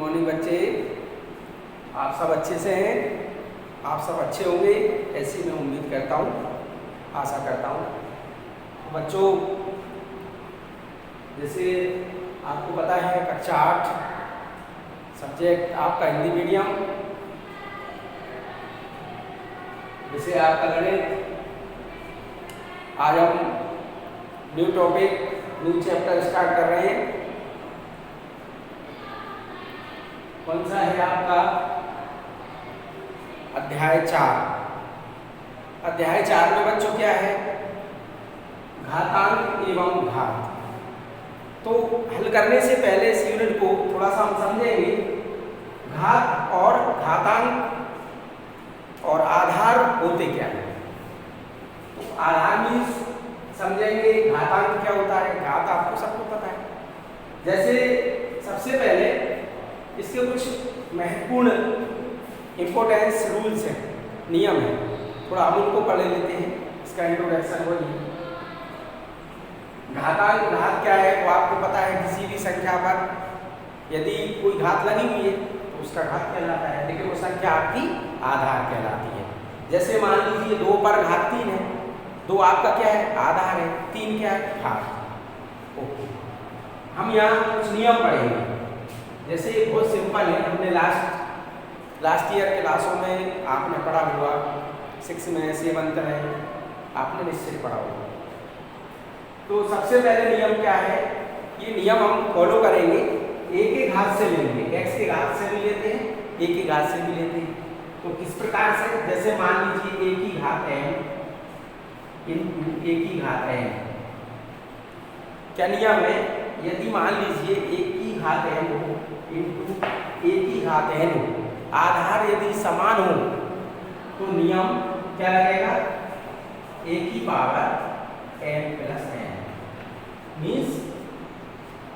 Morning बच्चे, आप सब अच्छे से हैं। आप सब अच्छे होंगे ऐसी मैं उम्मीद करता हूँ, आशा करता हूँ। बच्चों, जैसे आपको पता है कक्षा 8 सब्जेक्ट आपका हिंदी मीडियम, जैसे आपका गणित। आज हम new topic, new chapter start कर रहे हैं। कौन सा है आपका? अध्याय 4। अध्याय 4 में बच्चों क्या है? घातांक एवं घात। तो हल करने से पहले इस यूनिट को थोड़ा सा हम समझेंगे। घात और घातांक और आधार होते क्या है। तो आधार मीन्स समझेंगे, घातांक क्या होता है, घात आपको सबको पता है। जैसे सबसे पहले इसके कुछ महत्वपूर्ण इम्पोर्टेंस रूल्स हैं, नियम हैं, थोड़ा हम उनको पढ़ लेते हैं। इसका इंट्रोडक्शन वही है। घातांक, घात क्या है वो आपको पता है। किसी भी संख्या पर यदि कोई घात लगी हुई है तो उसका घात कहलाता है, लेकिन वो संख्या आपकी आधार कहलाती है। जैसे मान लीजिए 2 पर घात 3 है, 2 आपका क्या है? आधार है, 3 क्या है? घात। ओके, हम यहाँ कुछ नियम पढ़ेंगे। जैसे बहुत सिंपल है, हमने लास्ट ईयर क्लासों में आपने पढ़ा हुआ, 6 में 7th में आपने निश्चित पढ़ा होगा। तो सबसे पहले नियम क्या है? ये नियम हम फॉलो करेंगे। एक ही घात से लेंगे, x के घात से भी लेते हैं, एक ही घात से भी लेते हैं। तो किस प्रकार से? जैसे मान लीजिए एक ही घात m इंटू एक ही घात n। क्या नियम है? यदि मान लीजिए एक ही घात m हो इंटू एक ही घात n हो, आधार यदि समान हो तो नियम क्या लगेगा? एक ही power m plus n। Means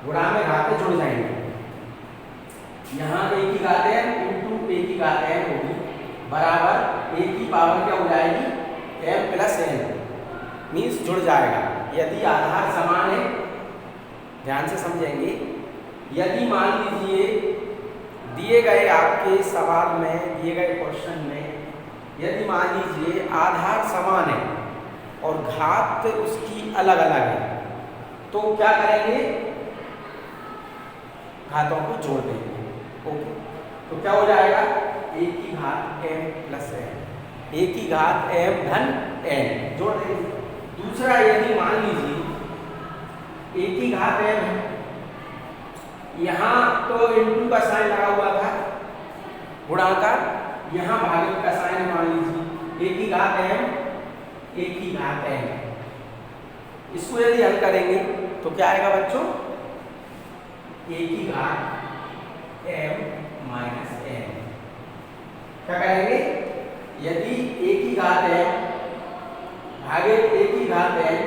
गुणा में घातें जुड़ जाएंगे। यहाँ एक ही घात m इंटू एक ही घात n होगी बराबर एक ही पावर क्या हो जाएगी? m plus n। मीन्स जुड़ जाएगा यदि आधार समान है। ध्यान से समझेंगे। यदि मान लीजिए दिए गए आपके सवाल में, दिए गए क्वेश्चन में, यदि मान लीजिए आधार समान है और घात उसकी अलग अलग है, तो क्या करेंगे? घातों को जोड़ देंगे। ओके, तो क्या हो जाएगा? एक ही घात m प्लस n, एक ही घात m धन n जोड़ देंगे। दूसरा, यदि मान लीजिए एक ही घात m है, यहाँ तो इंटू का साइन लगा हुआ था गुणा का, यहाँ भागे का साइन मान लीजिए एक ही घात m, एक ही घात n। इसको यदि हल करेंगे तो क्या आएगा बच्चों? एक ही घात m माइनस n। क्या करेंगे? यदि एक ही घात m भागे एक ही घात n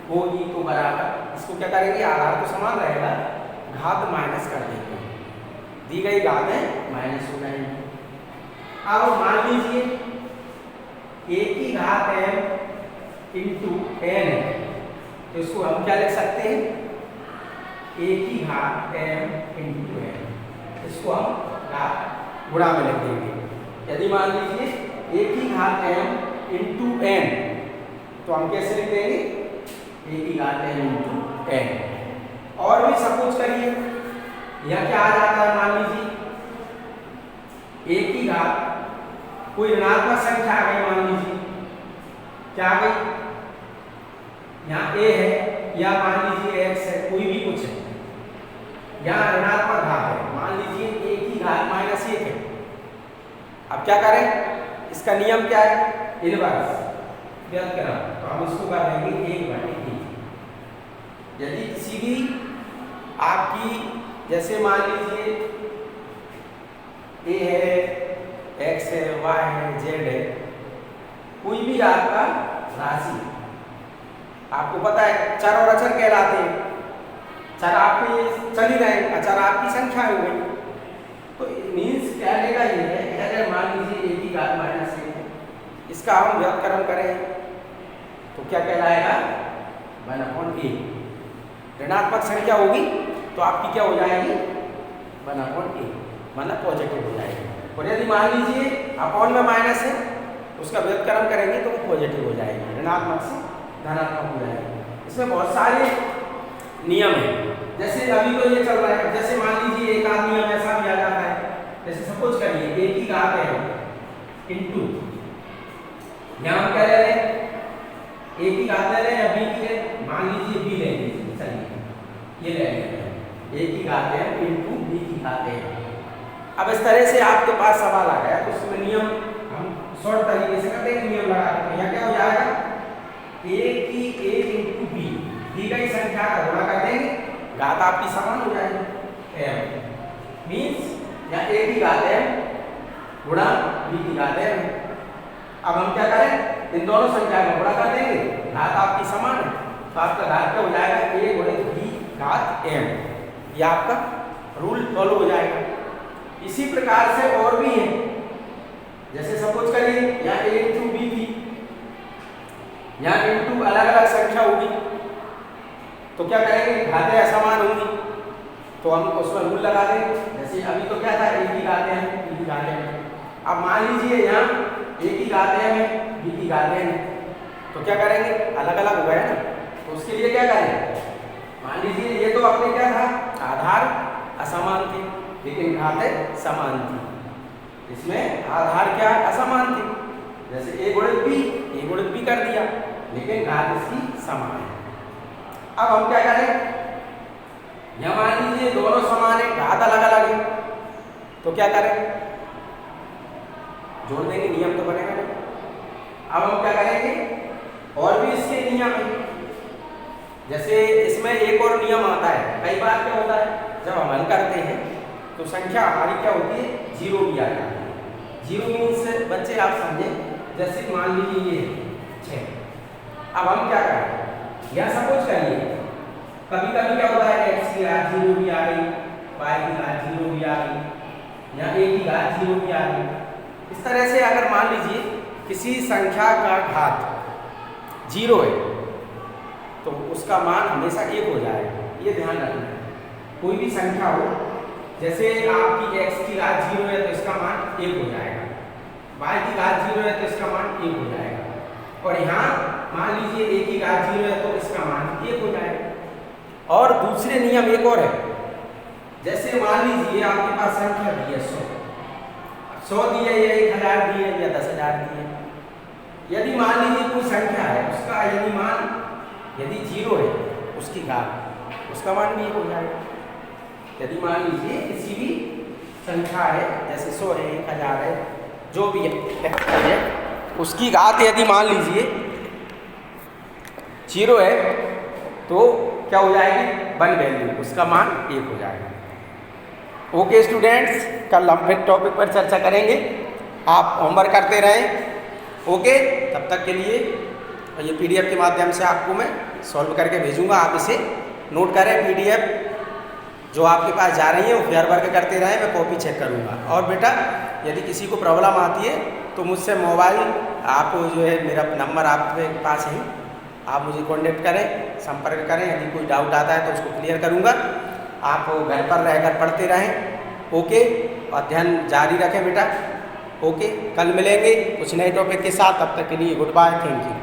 होगी तो बराबर, इसको क्या करेंगे? आधार तो समान रहेगा, घात माइनस कर देंगे, दी गई घातें माइनस हो जाएंगी। अब मान लीजिए एक ही घात m इंटू n है, तो इसको हम क्या लिख सकते हैं? एक ही घात m इंटू n। इसको हम घात गुणा में लिख देंगे। यदि मान लीजिए एक ही घात m इंटू n, तो हम कैसे लिख देंगे? एक ही घात m इंटू n। और भी सपोज करिए, यह क्या आ जाता है? मान लीजिए एक ही घात, कोई ऋणात्मक संख्या आ गई, मान लीजिए क्या आ गई? यहाँ a है या मान लीजिए x है, कोई भी कुछ है, यहाँ ऋणात्मक घात है, मान लीजिए एक ही घात माइनस 1 है। अब क्या करें? इसका नियम क्या है? इनवर्स व्युत्क्रम। तो हम इसको कर देंगे 1/3। यदि किसी भी आपकी, जैसे मान लीजिए a है, x है, y है, z है, कोई भी आपका राशि, आपको पता है चर और अचर कहलाते हैं। चर आपके चल ही रहे, अचर आपकी संख्या हो गई। तो मीन्स कहने का ये है कि अगर मान लीजिए एक ही घात माइनस 1 है, इसका हम व्युत्क्रम करें तो क्या कहलाएगा? 1/a। ऋणात्मक संख्या होगी तो आपकी क्या हो जाएगी? 1/a। मतलब पॉजिटिव हो जाएगी। और यदि मान लीजिए अपॉन में माइनस है, उसका व्युत्क्रम करेंगे तो वो पॉजिटिव हो जाएगी, ऋणात्मक से धनात्मक हो जाएगी। इसमें बहुत सारे नियम है। जैसे अभी तो ये चल रहा है, जैसे मान लीजिए एक आध नियम ऐसा भी आ जाता है, जैसे सपोज करिए ए की घात है इंटू, यहाँ हम क्या ले रहे हैं, ए की घात ले रहे हैं या बी की है, मान लीजिए बी ले लीजिए, चलिए ये ले लेते हैं, ए की घात है इंटू बी की घात है। अब इस तरह से आपके पास सवाल आ गया तो उसमें नियम हम शॉर्ट तरीके से करते हैं, नियम लगा देते हैं। यहाँ क्या हो जाएगा, ए की ए इंटू बी, दी गई संख्या का गुणा कर देंगे, घात आपकी समान हो जाएगी m, मीन्स या a की घात m गुणा b की घात m। अब हम क्या करें, इन दोनों संख्या का गुणा कर देंगे, घात आपकी समान है तो आपका घात क्या हो जाएगा, a गुणे b घात m। ये आपका रूल फॉलो हो जाएगा। इसी प्रकार से और भी है, जैसे सपोज करिए यहाँ a इंटू बी थी, यहाँ इंटू अलग अलग संख्या होगी तो क्या करेंगे, घातें असमान होंगी तो हम उसमें रूल लगा देंगे। जैसे अभी तो क्या था, ए की घातें हैं बी की घातें हैं, अब मान लीजिए यहाँ ए की घातें हैं बी की घातें हैं तो क्या करेंगे, अलग अलग हो गया ना, तो उसके लिए क्या करें, मान लीजिए ये तो अपने क्या था, आधार असमान थे लेकिन घातें समान थी, इसमें आधार क्या असमान थे, जैसे ए गुणित बी कर दिया लेकिन घात इसकी समान है। अब हम क्या करें, यहाँ मान लीजिए दोनों समान है, घात अलग अलग है तो क्या करें, जोड़ देंगे, नियम तो बनेगा नहीं। अब हम क्या करेंगे, और भी इसके नियम है, जैसे इसमें एक और नियम आता है, कई बार क्या होता है जब हम हल करते हैं तो संख्या हमारी क्या होती है, जीरो भी आ जाती है। जीरो मीन्स बच्चे आप समझें, जैसे मान लीजिए ये 6, अब हम क्या करें, यह सपोज करिए कभी कभी क्या होता है, x की घात 0 भी आ गई, y की घात 0 भी आ गई, या a की घात 0 भी आ गई। इस तरह से अगर मान लीजिए किसी संख्या का घात 0 है तो उसका मान हमेशा 1 हो जाएगा, ये ध्यान रखना है। कोई भी संख्या हो, जैसे आपकी x की घात 0 है तो इसका मान 1 हो जाएगा, y की घात 0 है तो इसका मान 1 हो जाएगा, और यहाँ मान लीजिए a की घात 0 है तो इसका मान 1 हो जाएगा। और दूसरे नियम एक और है, जैसे मान लीजिए आपके पास संख्या दी है 100 दी है या 1000 दी है या 10,000 दी है। यदि मान लीजिए कोई संख्या है, उसका यदि मान यदि 0 है, उसकी घात उसका मान भी 1 हो जाएगा। यदि मान लीजिए किसी भी संख्या है, जैसे 100 है 1000 है, जो भी है, उसकी घात यदि मान लीजिए 0 है तो क्या हो जाएगी, 1 वैल्यू, उसका मान 1 हो जाएगा। ओके स्टूडेंट्स, कल हम फिर टॉपिक पर चर्चा करेंगे, आप होमवर्क करते रहें। ओके, तब तक के लिए ये पीडीएफ के माध्यम से आपको मैं सॉल्व करके भेजूंगा, आप इसे नोट करें। पीडीएफ जो आपके पास जा रही है वो फेयर वर्क करते रहें, मैं कॉपी चेक करूंगा। और बेटा यदि किसी को प्रॉब्लम आती है तो मुझसे मोबाइल आप जो है, मेरा नंबर आपके पास है, आप मुझे कांटेक्ट करें, संपर्क करें। यदि कोई डाउट आता है तो उसको क्लियर करूंगा। आप घर पर रहकर पढ़ते रहें। ओके, अध्ययन जारी रखें बेटा। ओके, कल मिलेंगे कुछ नए टॉपिक के साथ, तब तक के लिए गुड बाय, थैंक यू।